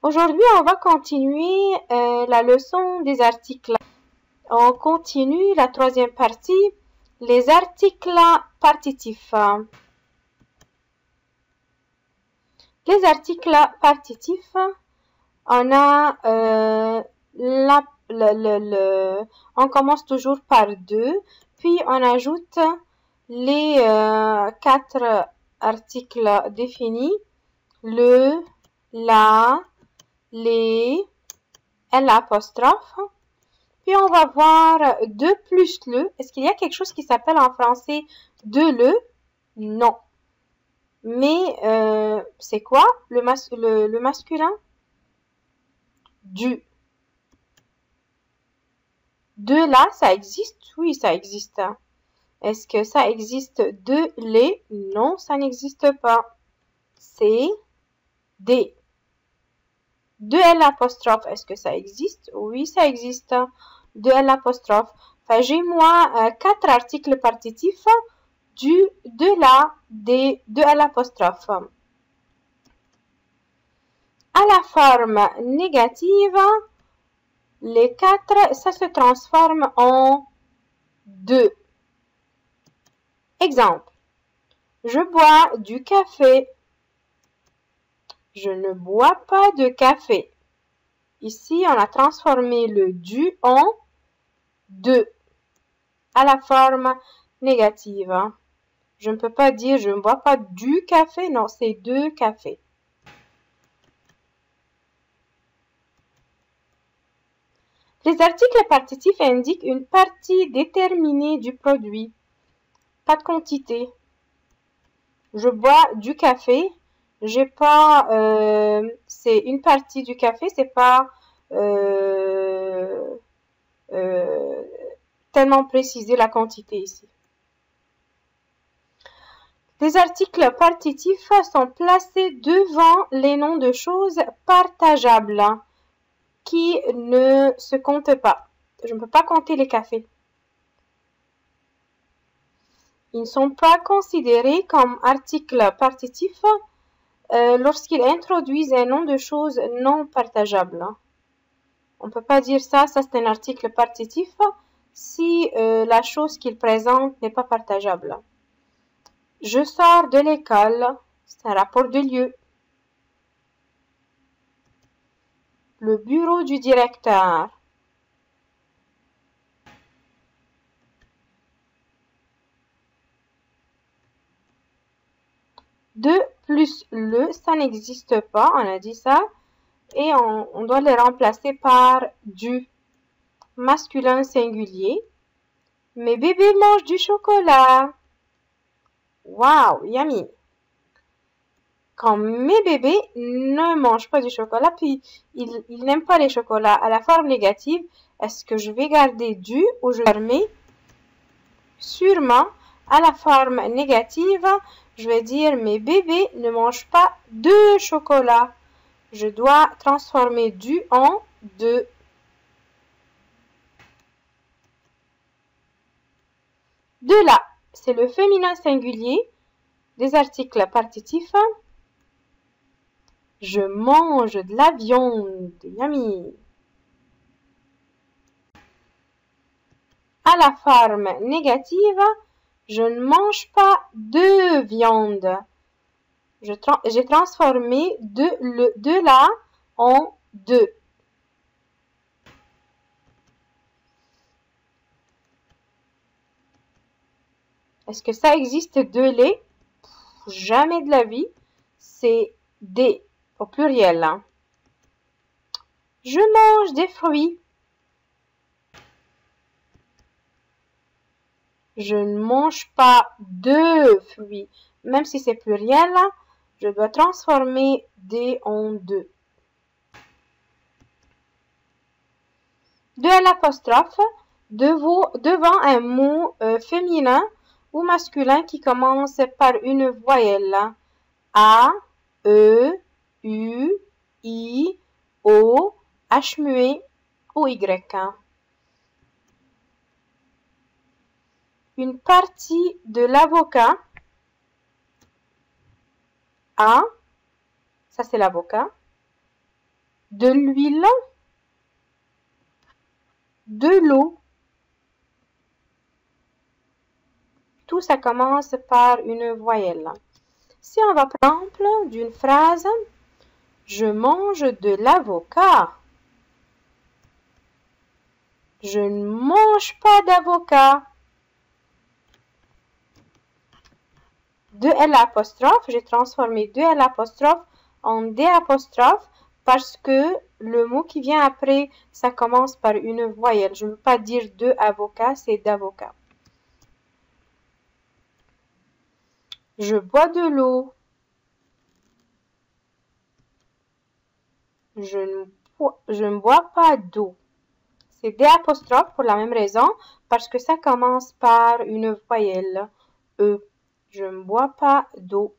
Aujourd'hui, on va continuer la leçon des articles. On continue la troisième partie, les articles partitifs. Les articles partitifs, on a on commence toujours par deux, puis on ajoute les quatre articles définis, le, la, les, l'apostrophe. Puis on va voir de plus le. Est-ce qu'il y a quelque chose qui s'appelle en français de le? Non. Mais c'est quoi le masculin? Du. De là, ça existe? Oui, ça existe. Est-ce que ça existe de les? Non, ça n'existe pas. C'est des. De l'apostrophe, est-ce que ça existe? Oui, ça existe. De l'apostrophe. Enfin, j'ai moi quatre articles partitifs du, de la, des, de l'apostrophe. À la forme négative, les quatre, ça se transforme en deux. Exemple. Je bois du café. Je ne bois pas de café. Ici, on a transformé le du en de à la forme négative. Je ne peux pas dire je ne bois pas du café. Non, c'est de café. Les articles partitifs indiquent une partie déterminée du produit. Pas de quantité. Je bois du café. J'ai pas, c'est une partie du café, c'est pas tellement précisé la quantité ici. Les articles partitifs sont placés devant les noms de choses partageables qui ne se comptent pas. Je ne peux pas compter les cafés. Ils ne sont pas considérés comme articles partitifs lorsqu'ils introduisent un nom de choses non partageables. On ne peut pas dire ça c'est un article partitif si la chose qu'il présente n'est pas partageable. Je sors de l'école, c'est un rapport de lieu. Le bureau du directeur. De plus le, ça n'existe pas, on a dit ça. Et on doit les remplacer par du masculin singulier. Mes bébés mangent du chocolat. Wow, yummy. Quand mes bébés ne mangent pas du chocolat, puis ils n'aiment pas les chocolats à la forme négative, est-ce que je vais garder du ou je vais fermer? Sûrement, à la forme négative, je vais dire mes bébés ne mangent pas de chocolat. Je dois transformer du en de. De là, c'est le féminin singulier des articles partitifs. Je mange de la viande. Yummy. À la forme négative, je ne mange pas de viande. J'ai transformé de là en de. Est-ce que ça existe de lait? Jamais de la vie. C'est des au pluriel. Je mange des fruits. Je ne mange pas de fruits. Même si c'est pluriel, je dois transformer des en de. De l'apostrophe devant un mot féminin ou masculin qui commence par une voyelle. A, E, U, I, O, H muet ou Y. Une partie de l'avocat. A, ça c'est l'avocat. de l'huile, de l'eau. Tout ça commence par une voyelle. Si on va prendre d'une phrase, je mange de l'avocat. Je ne mange pas d'avocat. De L apostrophe, j'ai transformé de L apostrophe en D apostrophe parce que le mot qui vient après, ça commence par une voyelle. Je ne veux pas dire de avocat, c'est d'avocat. Je bois de l'eau. Je ne bois pas d'eau. C'est D apostrophe pour la même raison, parce que ça commence par une voyelle E. Je ne bois pas d'eau.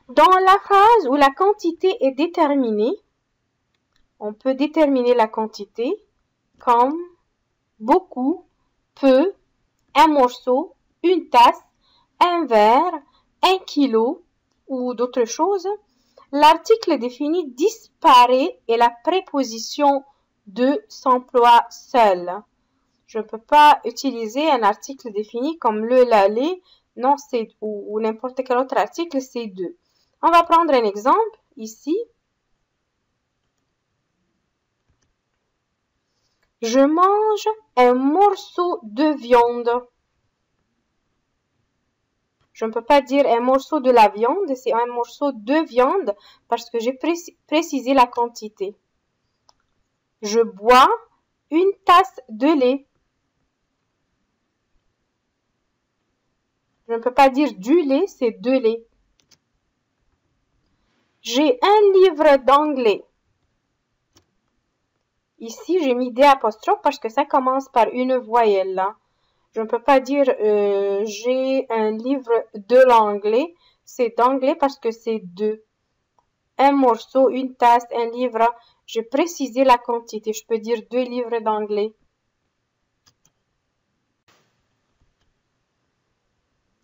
Dans la phrase où la quantité est déterminée, on peut déterminer la quantité comme beaucoup, peu, un morceau, une tasse, un verre, 1 kilo ou d'autres choses. L'article défini disparaît et la préposition de s'emploie seule. Je ne peux pas utiliser un article défini comme le, la, les, non, c'est ou n'importe quel autre article, c'est de. On va prendre un exemple ici. Je mange un morceau de viande. Je ne peux pas dire un morceau de la viande, c'est un morceau de viande parce que j'ai précisé la quantité. Je bois une tasse de lait. Je ne peux pas dire du lait, c'est de lait. J'ai un livre d'anglais. Ici, j'ai mis D apostrophe parce que ça commence par une voyelle. Là. Je ne peux pas dire j'ai un livre de l'anglais. C'est d'anglais parce que c'est de. Un morceau, une tasse, un livre. J'ai précisé la quantité. Je peux dire 2 livres d'anglais.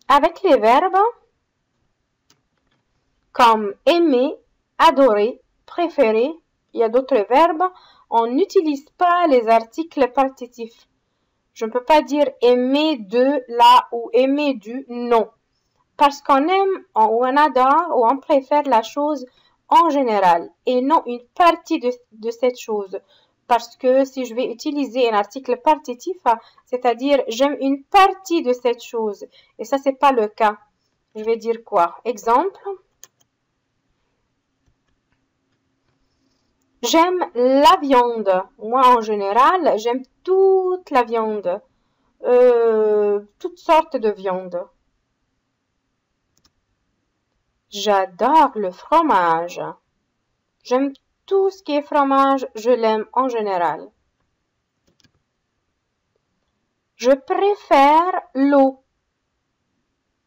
Avec les verbes comme aimer, adorer, préférer, il y a d'autres verbes, on n'utilise pas les articles partitifs. Je ne peux pas dire aimer de la ou aimer du, non. Parce qu'on aime ou on adore ou on préfère la chose en général et non une partie de cette chose. Parce que si je vais utiliser un article partitif, c'est-à-dire j'aime une partie de cette chose. Et ça, c'est pas le cas. Je vais dire quoi? Exemple. J'aime la viande. Moi, en général, j'aime toute la viande. Toutes sortes de viande. J'adore le fromage. J'aime tout ce qui est fromage, je l'aime en général. Je préfère l'eau.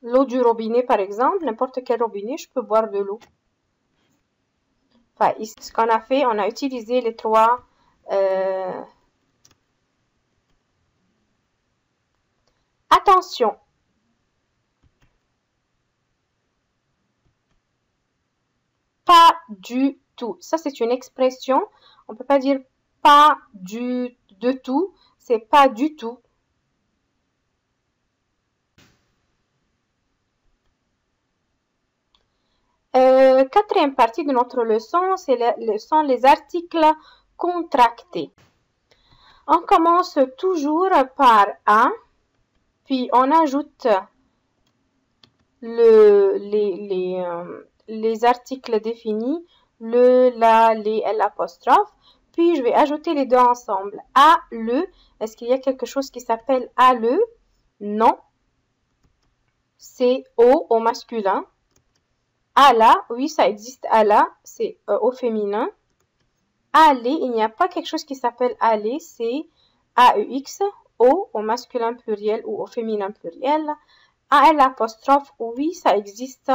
L'eau du robinet, par exemple, n'importe quel robinet, je peux boire de l'eau. Enfin, ici, ce qu'on a fait, on a utilisé les trois attention. Pas du tout. Ça, c'est une expression. On ne peut pas dire pas de tout. C'est pas du tout. Quatrième partie de notre leçon, sont les articles contractés. On commence toujours par A, puis on ajoute les articles définis, le, la, les, l'apostrophe, puis je vais ajouter les deux ensemble. A, le, est-ce qu'il y a quelque chose qui s'appelle A, le? Non. C'est au masculin. A la, oui, ça existe A la, c'est au féminin. Aller, il n'y a pas quelque chose qui s'appelle aller, c'est AEX, au masculin pluriel ou au féminin pluriel. AL apostrophe, oui, ça existe.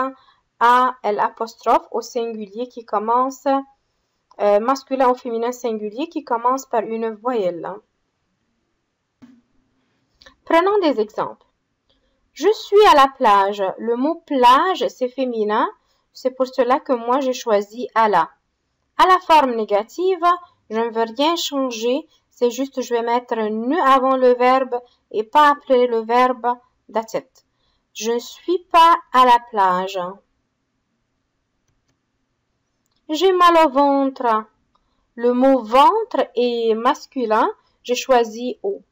AL apostrophe au singulier qui commence, masculin ou féminin singulier qui commence par une voyelle. Prenons des exemples. Je suis à la plage. Le mot plage, c'est féminin. C'est pour cela que moi, j'ai choisi « alla ». À la forme négative, je ne veux rien changer. C'est juste je vais mettre ne avant le verbe et pas après le verbe. That's it. Je ne suis pas à la plage. J'ai mal au ventre. Le mot ventre est masculin. J'ai choisi au.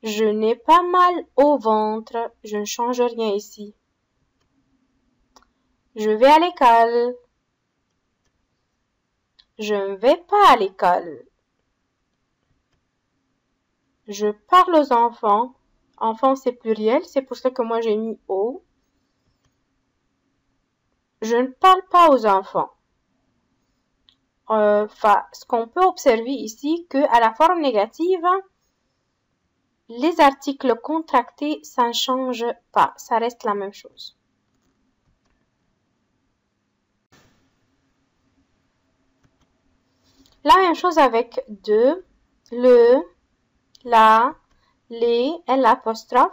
Je n'ai pas mal au ventre. Je ne change rien ici. Je vais à l'école. Je ne vais pas à l'école. Je parle aux enfants. Enfants, c'est pluriel. C'est pour ça que moi, j'ai mis au. Je ne parle pas aux enfants. Ce qu'on peut observer ici, que à la forme négative, les articles contractés, ça ne change pas. Ça reste la même chose. La même chose avec de, le, la, les, l'apostrophe.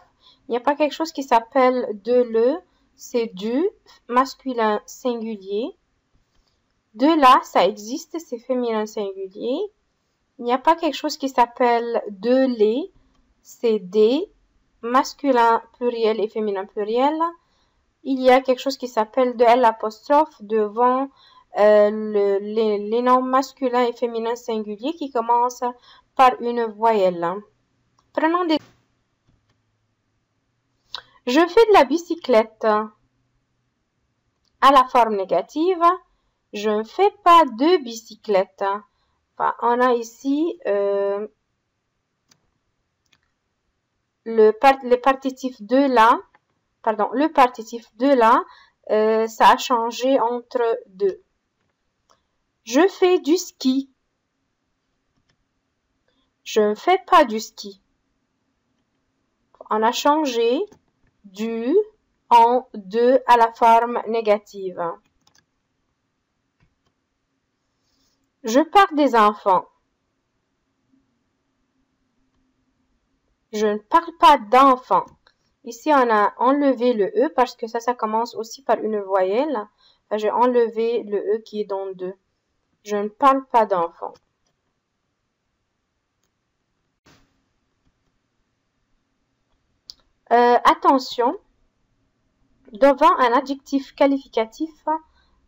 Il n'y a pas quelque chose qui s'appelle de le, c'est du, masculin singulier. De la, ça existe, c'est féminin singulier. Il n'y a pas quelque chose qui s'appelle de les, c'est des, masculin pluriel et féminin pluriel. Il y a quelque chose qui s'appelle de l'apostrophe devant les noms masculins et féminins singuliers qui commencent par une voyelle. Prenons des... Je fais de la bicyclette. À la forme négative, je ne fais pas de bicyclette. Enfin, on a ici le partitif de la, pardon, le partitif de la, ça a changé entre deux. Je fais du ski. Je ne fais pas du ski. On a changé du en de à la forme négative. Je parle des enfants. Je ne parle pas d'enfants. Ici, on a enlevé le E parce que ça commence aussi par une voyelle. J'ai enlevé le E qui est dans deux. Je ne parle pas d'enfants. Attention, devant un adjectif qualificatif,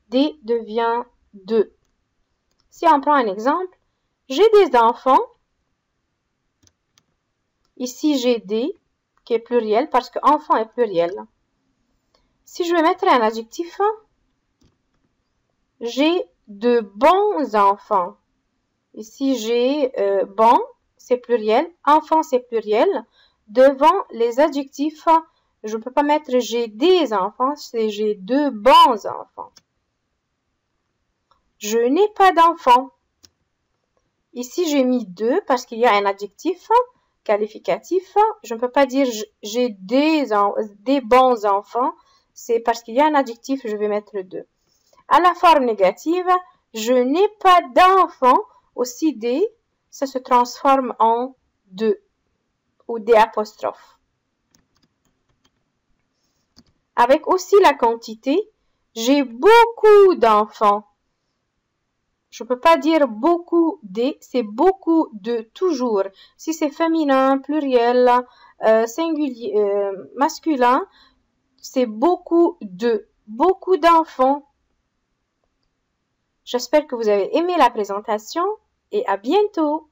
des devient de. Si on prend un exemple, j'ai des enfants. Ici, j'ai des, qui est pluriel, parce que enfant est pluriel. Si je vais mettre un adjectif, j'ai de bons enfants. Ici, j'ai bon, c'est pluriel. Enfant, c'est pluriel. Devant les adjectifs, je ne peux pas mettre j'ai des enfants, c'est j'ai de bons enfants. Je n'ai pas d'enfants. Ici, j'ai mis deux parce qu'il y a un adjectif qualificatif. Je ne peux pas dire j'ai des bons enfants. C'est parce qu'il y a un adjectif, je vais mettre deux. À la forme négative, je n'ai pas d'enfants. Aussi des, ça se transforme en de ou des apostrophes. Avec aussi la quantité, j'ai beaucoup d'enfants. Je ne peux pas dire beaucoup des, c'est beaucoup de toujours. Si c'est féminin, pluriel, singulier, masculin, c'est beaucoup de, beaucoup d'enfants. J'espère que vous avez aimé la présentation et à bientôt.